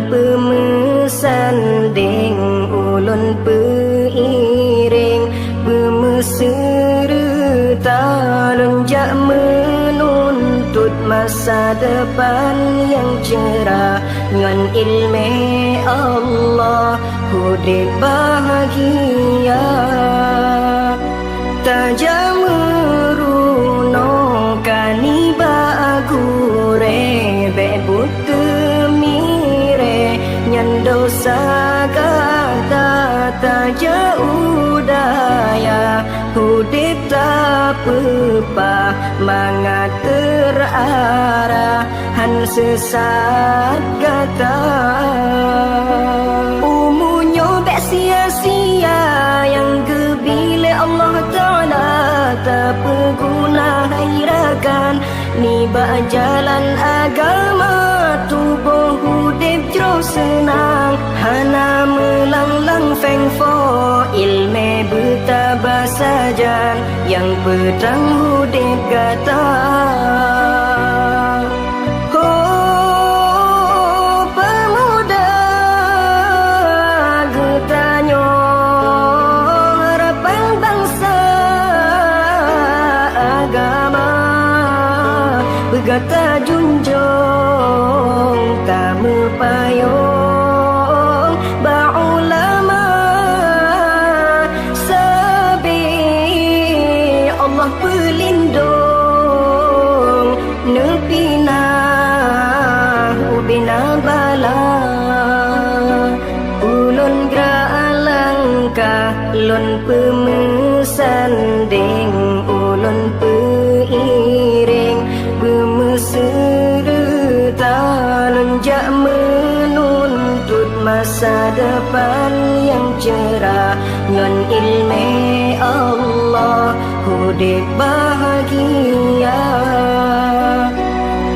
pemesanding, ulun peiring, pemesra talun jak menuntut masa depan yang cerah. Ngan ilmu Allah hidup bahagia, tajam meruno kani bagure bebut temire nyan dosa kata taja udaya hidup tak pepah mangat terarah han sesat kata umunya bek sia-sia yang gebile Allah Ta'ala tak berguna hairakan niba jalan agama tubuh hudib jauh senang hana melanglang fengfo ilme bertabah sajan yang pedang hudib kata pemuda getanyo harapan bangsa agama bergata junjung tamu payung ba'ulama sabi Allah pelindung nepina ubina bala ulun graalangkah lun pemesanding ulun peiring pemesra talun jak menuntut masa depan yang cerah ngan ilmu Allah hidup bahagia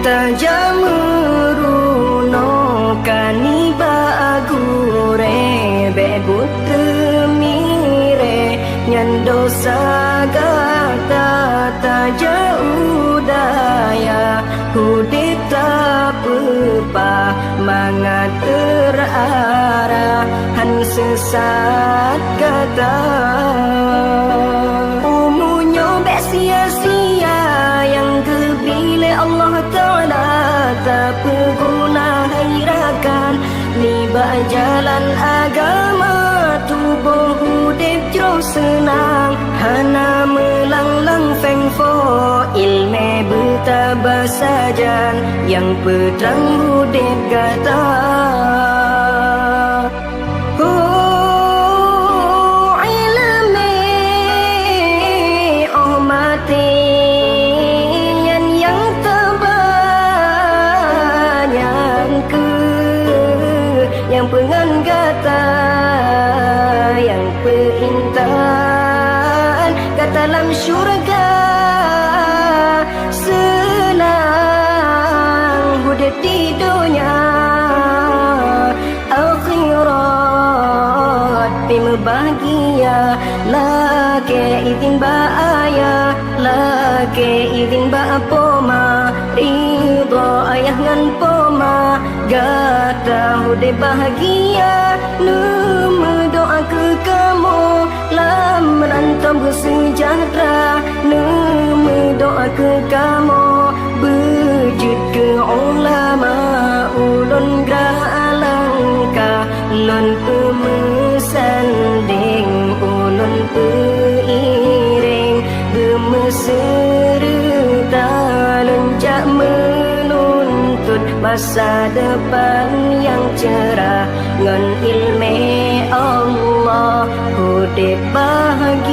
tajam meruno kani bagure bebut temire nyan dosa kata taja udaya hidup tak pepah mangat terarah han sesat kata umunya bek sia-sia yang gebile Allah Ta'ala tak berguna hairakan niba jalan agama tubuh hudib jauh senang hana melanglang fengfo ilme bertabah sajan yang pedang hudib kata ilme oh mati yang terbanyak yang pengan kata yang perintan kata dalam syurga senang hidup di dunia akhirat bima bahagia lake izin baaya lake izin ba poma ridha ayah ngan poma gata hude bahagia nume doa ke kamu lam merantau bersejahtera nume doa ke kamu berjud ke ulama ulun graalangka lon pemesanding ulun peiring bermeserta lonjak menuntut masa depan yang cerah ngan ilmu Allah hidup bahagia.